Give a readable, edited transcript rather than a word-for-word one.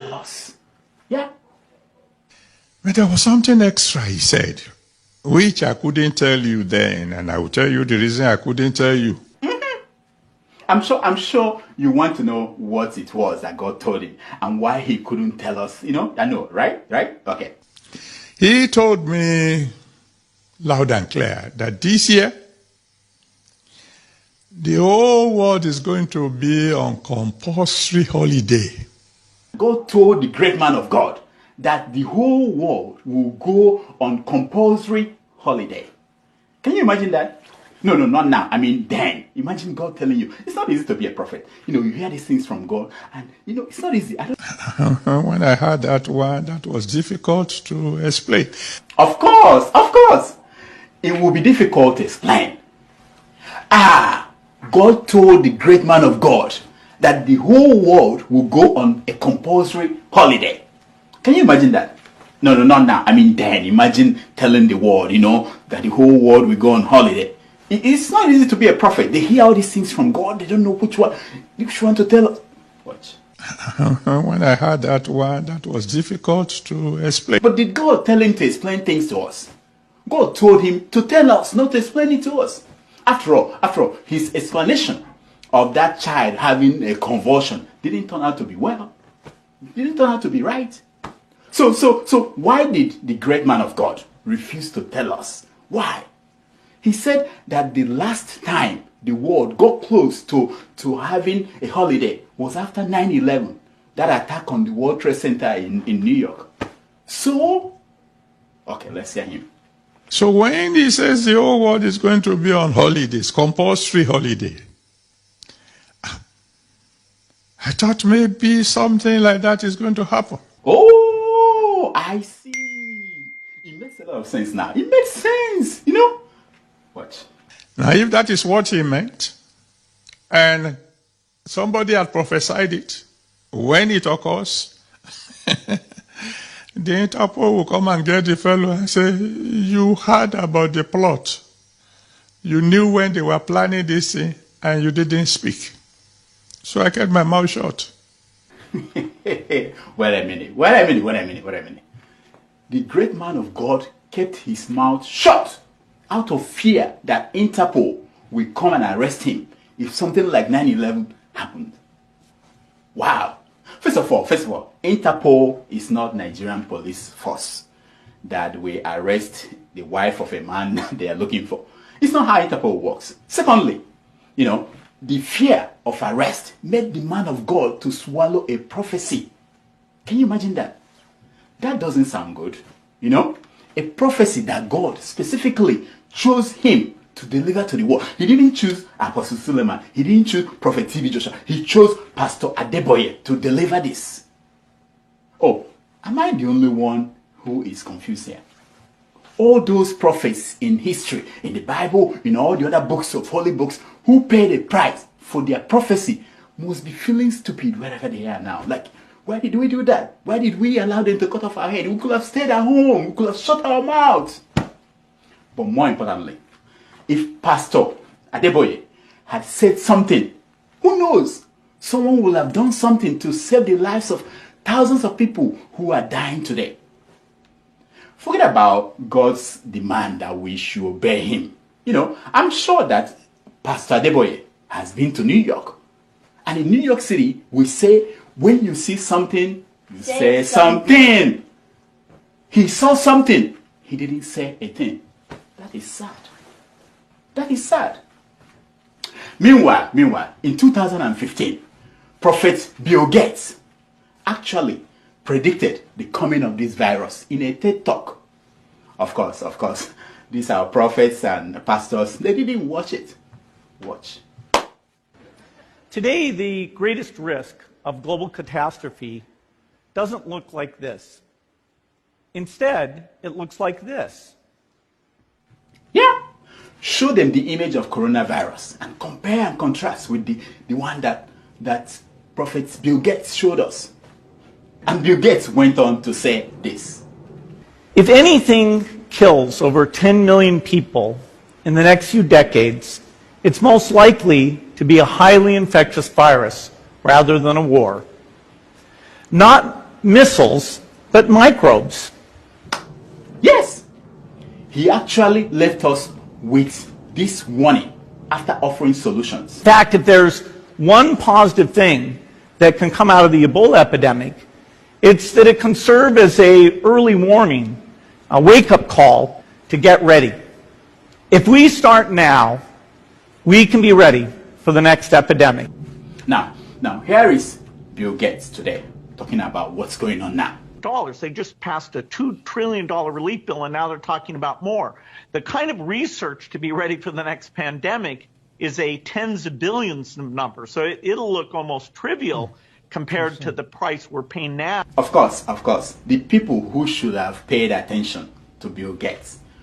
tell us. Yeah. But there was something extra he said, which I couldn't tell you then, and I will tell you the reason I couldn't tell you. I'm sure you want to know what it was that God told him and why he couldn't tell us, I know, right? Right? Okay. He told me loud and clear that this year, the whole world is going to be on compulsory holiday. God told the great man of God that the whole world will go on compulsory holiday. Can you imagine that? No, not now. I mean, then. Imagine God telling you. It's not easy to be a prophet. You hear these things from God, and, it's not easy. When I heard that one, that was difficult to explain. Of course. It will be difficult to explain. God told the great man of God that the whole world will go on a compulsory holiday. Can you imagine that? No, not now. I mean, then. Imagine telling the world, that the whole world will go on holiday. It's not easy to be a prophet. They hear all these things from God. They don't know which one to tell us. Watch. When I heard that one, that was difficult to explain. But did God tell him to explain things to us? God told him to tell us, not to explain it to us. After all, his explanation of that child having a convulsion didn't turn out to be well. Didn't turn out to be right. So why did the great man of God refuse to tell us? Why? He said that the last time the world got close to having a holiday was after 9/11, that attack on the World Trade Center in New York. So, okay, let's hear him. So when he says the whole world is going to be on holidays, compulsory holiday, I thought maybe something like that is going to happen. Oh, I see. It makes a lot of sense now. It makes sense, What? Now, if that is what he meant, and somebody had prophesied it, when it occurs, the Interpol will come and get the fellow and say, you heard about the plot. You knew when they were planning this thing, and you didn't speak. So I kept my mouth shut. Wait a minute. The great man of God kept his mouth shut out of fear that Interpol will come and arrest him if something like 9/11 happened. Wow. First of all, Interpol is not Nigerian police force that will arrest the wife of a man they are looking for. It's not how Interpol works. Secondly, the fear of arrest made the man of God to swallow a prophecy. Can you imagine that? That doesn't sound good. A prophecy that God specifically chose him to deliver to the world. He didn't choose Apostle Suleiman. He didn't choose Prophet TV Joshua. He chose Pastor Adeboye to deliver this. Oh, am I the only one who is confused here? All those prophets in history, in the Bible, in all the other books of holy books, who paid a price for their prophecy must be feeling stupid wherever they are now. Like, why did we do that? Why did we allow them to cut off our head? We could have stayed at home. We could have shut our mouths. But more importantly, if Pastor Adeboye had said something, who knows? Someone will have done something to save the lives of thousands of people who are dying today. Forget about God's demand that we should obey him. I'm sure that Pastor Adeboye has been to New York. And in New York City, we say, when you see something, you say something. He saw something. He didn't say a thing. That is sad. That is sad. Meanwhile, in 2015, Prophet Bill Gates actually predicted the coming of this virus in a TED Talk. Of course, these are prophets and pastors. They didn't watch it. Watch. Today, the greatest risk of global catastrophe doesn't look like this. Instead, it looks like this. Yeah. Show them the image of coronavirus and compare and contrast with the one that Prophet Bill Gates showed us. And Bill Gates went on to say this. If anything kills over 10 million people in the next few decades, it's most likely to be a highly infectious virus rather than a war. Not missiles, but microbes. Yes, he actually left us with this warning after offering solutions. In fact, if there's one positive thing that can come out of the Ebola epidemic, it's that it can serve as an early warning, a wake-up call to get ready. If we start now, we can be ready for the next epidemic. Now, here is Bill Gates today talking about what's going on now. They just passed a $2 trillion relief bill, and now they're talking about more. The kind of research to be ready for the next pandemic is a tens of billions number, so it'll look almost trivial compared to the price we're paying now. Of course, the people who should have paid attention to Bill Gates